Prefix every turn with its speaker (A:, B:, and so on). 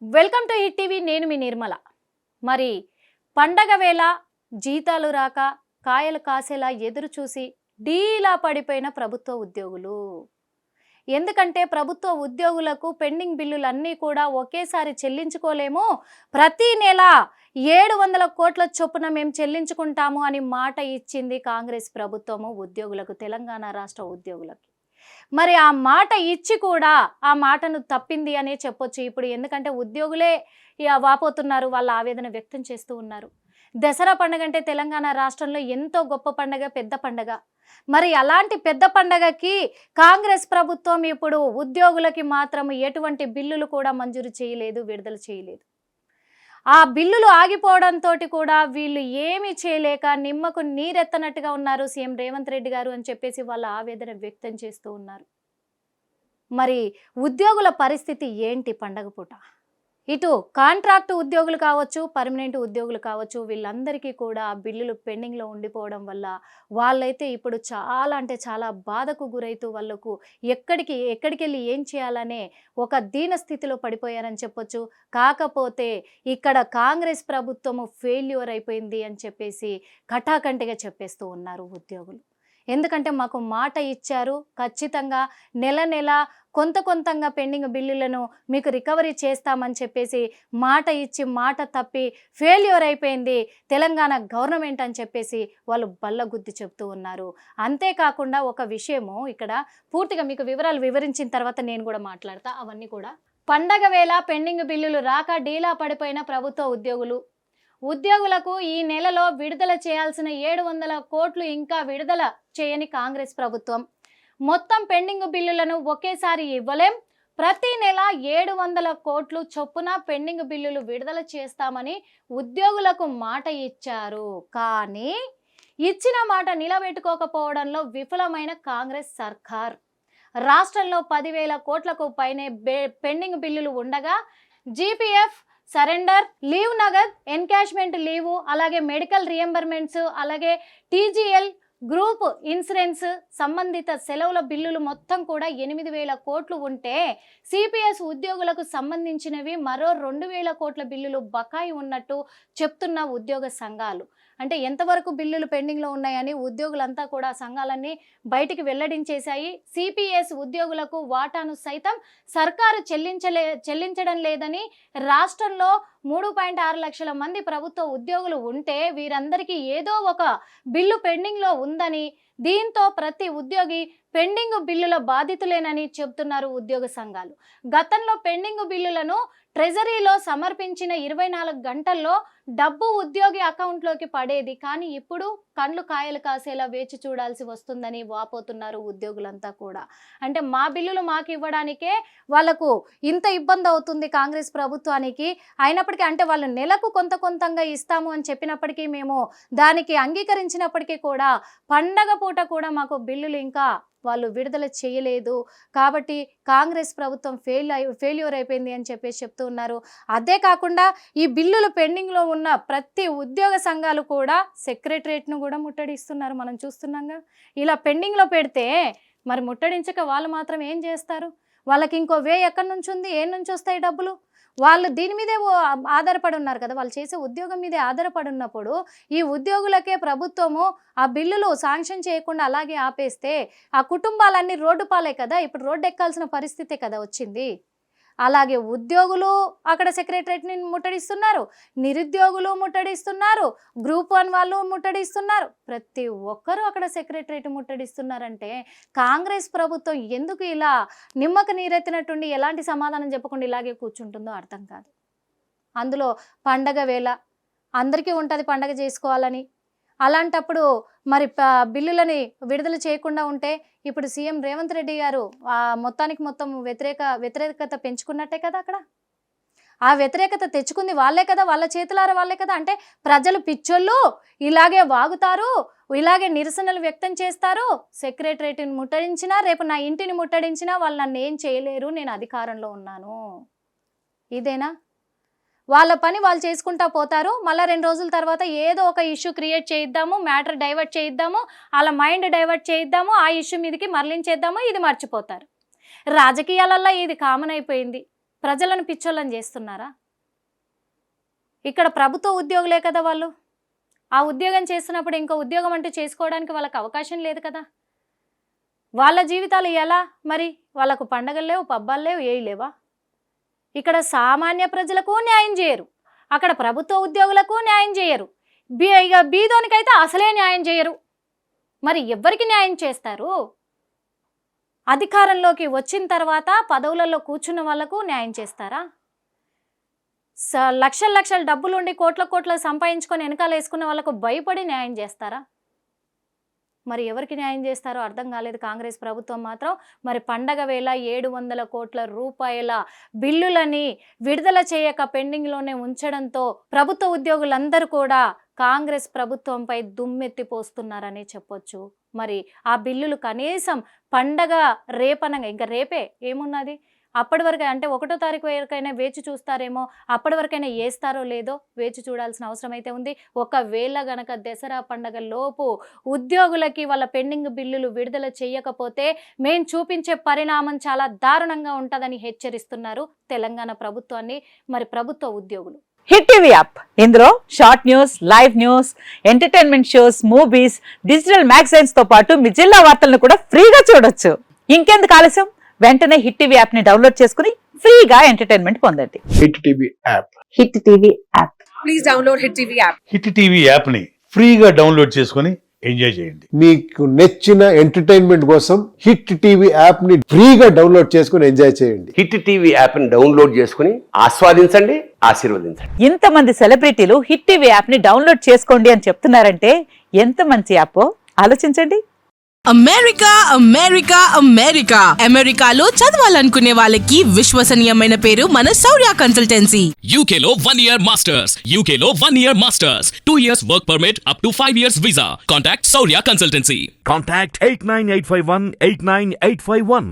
A: Welcome to hit TV. నేను మీ నిర్మల. మరి పండగ వేళ జీతాలు రాక కాయలు కాసేలా ఎదురు చూసి డీలా పడిపోయిన ప్రభుత్వ ఉద్యోగులు. ఎందుకంటే ప్రభుత్వ ఉద్యోగులకు పెండింగ్ బిల్లులన్నీ కూడా ఒకేసారి చెల్లించుకోలేము, ప్రతి నెల 700 కోట్ల చొప్పున మేము చెల్లించుకుంటాము అని మాట ఇచ్చింది కాంగ్రెస్ ప్రభుత్వము ఉద్యోగులకు, తెలంగాణ రాష్ట్ర ఉద్యోగులకు. మరి ఆ మాట ఇచ్చి కూడా ఆ మాటను తప్పింది అనే చెప్పొచ్చు ఇప్పుడు. ఎందుకంటే ఉద్యోగులే వాపోతున్నారు, వాళ్ళ ఆవేదన వ్యక్తం చేస్తూ ఉన్నారు. దసరా పండుగ అంటే తెలంగాణ రాష్ట్రంలో ఎంతో గొప్ప పండుగ, పెద్ద పండుగ. మరి అలాంటి పెద్ద పండుగకి కాంగ్రెస్ ప్రభుత్వం ఇప్పుడు ఉద్యోగులకి మాత్రం ఎటువంటి బిల్లులు కూడా మంజూరు చేయలేదు, విడుదల చేయలేదు. ఆ బిల్లులు ఆగిపోవడంతో కూడా వీళ్ళు ఏమీ చేయలేక నిమ్మకు నీరెత్తనట్టుగా ఉన్నారు సీఎం రేవంత్ రెడ్డి గారు అని చెప్పేసి వాళ్ళ ఆవేదన వ్యక్తం చేస్తూ ఉన్నారు. మరి ఉద్యోగుల పరిస్థితి ఏంటి పండగ పూట? ఇటు కాంట్రాక్ట్ ఉద్యోగులు కావచ్చు, పర్మనెంట్ ఉద్యోగులు కావచ్చు, వీళ్ళందరికీ కూడా బిల్లులు పెండింగ్లో ఉండిపోవడం వల్ల వాళ్ళైతే ఇప్పుడు చాలా అంటే చాలా బాధకు గురైతూ వాళ్ళకు ఎక్కడికి వెళ్ళి ఏం చేయాలనే ఒక దీన స్థితిలో పడిపోయారని చెప్పొచ్చు. కాకపోతే ఇక్కడ కాంగ్రెస్ ప్రభుత్వము ఫెయిల్యూర్ అయిపోయింది అని చెప్పేసి కటాకంటిగా చెప్పేస్తూ ఉన్నారు ఉద్యోగులు. ఎందుకంటే మాకు మాట ఇచ్చారు, ఖచ్చితంగా నెల కొంతంగా పెండింగ్ బిల్లులను మీకు రికవరీ చేస్తామని చెప్పేసి మాట ఇచ్చి మాట తప్పి ఫెయిల్యూర్ అయిపోయింది తెలంగాణ గవర్నమెంట్ అని చెప్పేసి వాళ్ళు బల్లగుద్ది చెప్తూ ఉన్నారు. అంతేకాకుండా ఒక విషయము ఇక్కడ పూర్తిగా మీకు వివరాలు వివరించిన తర్వాత నేను కూడా మాట్లాడతా. అవన్నీ కూడా పండగ వేళ పెండింగ్ బిల్లులు రాక డీలా పడిపోయిన ప్రభుత్వ ఉద్యోగులకు ఈ నెలలో విడుదల చేయాల్సిన 700 కోట్లు ఇంకా విడుదల చేయని కాంగ్రెస్ ప్రభుత్వం. మొత్తం పెండింగ్ బిల్లులను ఒకేసారి ఇవ్వలేం, ప్రతి నెల 700 కోట్లు చొప్పున పెండింగ్ బిల్లులు విడుదల చేస్తామని ఉద్యోగులకు మాట ఇచ్చారు. కానీ ఇచ్చిన మాట నిలబెట్టుకోకపోవడంలో విఫలమైన కాంగ్రెస్ సర్కార్. రాష్ట్రంలో 10,000 కోట్లకు పైనే పెండింగ్ బిల్లులు ఉండగా జీపీఎఫ్, సరెండర్, లీవ్ నగద్, ఎన్కాష్మెంట్ లీవు, అలాగే మెడికల్ రియంబర్మెంట్స్, అలాగే టీజీఎల్, గ్రూప్ ఇన్సూరెన్స్ సంబంధిత సెలవుల బిల్లులు మొత్తం కూడా 8,000 కోట్లు ఉంటే సిపిఎస్ ఉద్యోగులకు సంబంధించినవి మరో 2,000 కోట్ల బిల్లులు బకాయి ఉన్నట్టు చెప్తున్న ఉద్యోగ సంఘాలు. అంటే ఎంతవరకు బిల్లులు పెండింగ్లో ఉన్నాయని ఉద్యోగులంతా కూడా సంఘాలన్నీ బయటికి వెల్లడించేశాయి. సిపిఎస్ ఉద్యోగులకు వాటాను సైతం సర్కారు చెల్లించడం లేదని, రాష్ట్రంలో 3.6 లక్షల మంది ప్రభుత్వ ఉద్యోగులు ఉంటే వీరందరికీ ఏదో ఒక బిల్లు పెండింగ్లో ఉందని, దీంతో ప్రతి ఉద్యోగి పెండింగ్ బిల్లుల బాధితులేనని చెబుతున్నారు ఉద్యోగ సంఘాలు. గతంలో పెండింగ్ బిల్లులను ట్రెజరీలో సమర్పించిన 24 గంటల్లో డబ్బు ఉద్యోగి అకౌంట్లోకి పడేది. కానీ ఇప్పుడు కండ్లు కాయలు కాసేలా వేచి చూడాల్సి వస్తుందని వాపోతున్నారు ఉద్యోగులంతా కూడా. అంటే మా బిల్లులు మాకు ఇవ్వడానికే వాళ్ళకు ఇంత ఇబ్బంది అవుతుంది కాంగ్రెస్ ప్రభుత్వానికి. అయినప్పటికీ అంటే వాళ్ళు నెలకు కొంతంగా ఇస్తాము అని చెప్పినప్పటికీ మేము దానికి అంగీకరించినప్పటికీ కూడా పండగ పూట కూడా మాకు బిల్లులు ఇంకా వాళ్ళు విడుదల చేయలేదు. కాబట్టి కాంగ్రెస్ ప్రభుత్వం ఫెయిల్యూర్ అయిపోయింది అని చెప్పేసి చెప్తూ ఉన్నారు. అదే కాకుండా ఈ బిల్లులు పెండింగ్లో ఉన్న ప్రతి ఉద్యోగ సంఘాలు కూడా సెక్రటరేట్ను కూడా ముట్టడిస్తున్నారు. మనం చూస్తున్నాంగా. ఇలా పెండింగ్లో పెడితే మరి ముట్టడించక వాళ్ళు మాత్రం ఏం చేస్తారు? వాళ్ళకి ఇంకో వే ఎక్కడి నుంచి ఉంది, ఏ నుంచి వస్తాయి డబ్బులు? వాళ్ళు దీని మీదే ఆధారపడి ఉన్నారు కదా, వాళ్ళు చేసే ఉద్యోగం మీదే ఆధారపడి ఉన్నప్పుడు ఈ ఉద్యోగులకే ప్రభుత్వము ఆ బిల్లులు శాంక్షన్ చేయకుండా అలాగే ఆపేస్తే ఆ కుటుంబాలన్నీ రోడ్డు పాలే కదా. ఇప్పుడు రోడ్డు ఎక్కాల్సిన పరిస్థితే కదా వచ్చింది. అలాగే ఉద్యోగులు అక్కడ సెక్రటరేట్ని ముట్టడిస్తున్నారు, నిరుద్యోగులు ముట్టడిస్తున్నారు, గ్రూప్ 1 వాళ్ళు ముట్టడిస్తున్నారు, ప్రతి ఒక్కరూ అక్కడ సెక్రటరేట్ ముట్టడిస్తున్నారంటే కాంగ్రెస్ ప్రభుత్వం ఎందుకు ఇలా నిమ్మకు నీరెత్తినట్టుండి ఎలాంటి సమాధానం చెప్పకుండా ఇలాగే కూర్చుంటుందో అర్థం కాదు. అందులో పండగ వేళ అందరికీ ఉంటుంది పండగ చేసుకోవాలని. అలాంటప్పుడు మరి బిల్లులని విడుదల చేయకుండా ఉంటే ఇప్పుడు సీఎం రేవంత్ రెడ్డి గారు మొత్తానికి మొత్తం వ్యతిరేకత పెంచుకున్నట్టే కదా. అక్కడ ఆ వ్యతిరేకత తెచ్చుకుంది వాళ్ళే కదా, వాళ్ళ చేతులారా వాళ్ళే కదా. అంటే ప్రజలు పిచ్చోళ్ళు, ఇలాగే వాగుతారు, ఇలాగే నిరసనలు వ్యక్తం చేస్తారు. సెక్రటరేట్ని ముట్టడించినా, రేపు నా ఇంటిని ముట్టడించినా వాళ్ళు నన్ను ఏం చేయలేరు, నేను అధికారంలో ఉన్నాను. ఇదేనా? వాళ్ళ పని వాళ్ళు చేసుకుంటా పోతారు. మళ్ళీ 2 రోజుల తర్వాత ఏదో ఒక ఇష్యూ క్రియేట్ చేయిద్దాము, మ్యాటర్ డైవర్ట్ చేయిద్దాము, వాళ్ళ మైండ్ డైవర్ట్ చేయిద్దాము, ఆ ఇష్యూ మీదకి మరలించేద్దాము, ఇది మర్చిపోతారు. రాజకీయాలల్లో ఇది కామన్ అయిపోయింది. ప్రజలను పిచ్చోళ్ళని చేస్తున్నారా? ఇక్కడ ప్రభుత్వ ఉద్యోగులే కదా వాళ్ళు. ఆ ఉద్యోగం చేస్తున్నప్పుడు ఇంకో ఉద్యోగం అంటూ చేసుకోవడానికి వాళ్ళకి అవకాశం లేదు కదా. వాళ్ళ జీవితాలు ఎలా మరి? వాళ్ళకు పండగలు లేవు, పబ్బాలు లేవు, ఏవి లేవా? ఇక్కడ సామాన్య ప్రజలకు న్యాయం చేయరు, అక్కడ ప్రభుత్వ ఉద్యోగులకు న్యాయం చేయరు, ఇక బీదోనికైతే అసలే న్యాయం చేయరు. మరి ఎవరికి న్యాయం చేస్తారు? అధికారంలోకి వచ్చిన తర్వాత పదవులలో కూర్చున్న వాళ్లకు న్యాయం చేస్తారా? లక్షల లక్షల డబ్బులు ఉండి కోట్ల కోట్ల సంపాదించుకొని వెనకాల వేసుకున్న వాళ్ళకు భయపడి న్యాయం చేస్తారా? మరి ఎవరికి న్యాయం చేస్తారో అర్థం కాలేదు కాంగ్రెస్ ప్రభుత్వం మాత్రం. మరి పండగ వేళ 700 కోట్ల రూపాయల బిల్లులని విడుదల చేయక పెండింగ్లోనే ఉంచడంతో ప్రభుత్వ ఉద్యోగులందరూ కూడా కాంగ్రెస్ ప్రభుత్వంపై దుమ్మెత్తిపోస్తున్నారని చెప్పొచ్చు. మరి ఆ బిల్లులు కనీసం పండగ రేపనగా, ఇంకా రేపే ఏమున్నది, అప్పటి వరకు అంటే 1వ తారీఖు వరకైనా వేచి చూస్తారేమో, అప్పటి వరకైనా వేస్తారో లేదో వేచి చూడాల్సిన అవసరం అయితే ఉంది. ఒకవేళ గనక దసరా పండగ లోపు ఉద్యోగులకి వాళ్ళ పెండింగ్ బిల్లులు విడుదల చేయకపోతే మేము చూపించే పరిణామం చాలా దారుణంగా ఉంటుందని హెచ్చరిస్తున్నారు తెలంగాణ ప్రభుత్వాన్ని మరి ప్రభుత్వ ఉద్యోగులు.
B: హిట్ టీవీ యాప్, ఇందులో short news, live news, entertainment shows, movies, digital magazines తో పాటు మీ జిల్లా వార్తలను కూడా ఫ్రీగా చూడొచ్చు. ఇంకెందుకు ఆలస్యం, వెంటనే హిట్ టీవీ యాప్ ని డౌన్లోడ్ చేసుకుని ఫ్రీగా ఎంటర్టైన్మెంట్ పొందండి.
C: Hit TV app.
B: Hit TV app.
D: Please download hit TV app.
C: Hit TV app ని ఫ్రీగా డౌన్లోడ్ చేసుకుని ఎంజాయ్ చేయండి.
E: మీకు నచ్చిన ఎంటర్టైన్మెంట్ కోసం హిట్ టీవీ యాప్ ని ఫ్రీగా డౌన్లోడ్ చేసుకుని ఎంజాయ్ చేయండి.
F: హిట్ టీవీ యాప్ ని డౌన్లోడ్ చేసుకుని ఆస్వాదించండి, ఆశీర్వదించండి.
B: ఇంతమంది సెలబ్రిటీలు హిట్ టీవీ యాప్ ని డౌన్లోడ్ చేసుకోండి అని చెప్తున్నారంటే ఎంత మంచి యాప్ ఆలోచించండి.
D: అమెరికా అమెరికా అమెరికా అమెరికాలో చదవాలనుకునే వాళ్ళకి విశ్వసనీయమైన పేరు మన శౌర్య కన్సల్టెన్సీ.
G: UK లో 1 year masters. UK లో 1 year masters. 2 years work permit up to 5 years visa. Contact Saurya Consultancy.
H: Contact 89851 89851.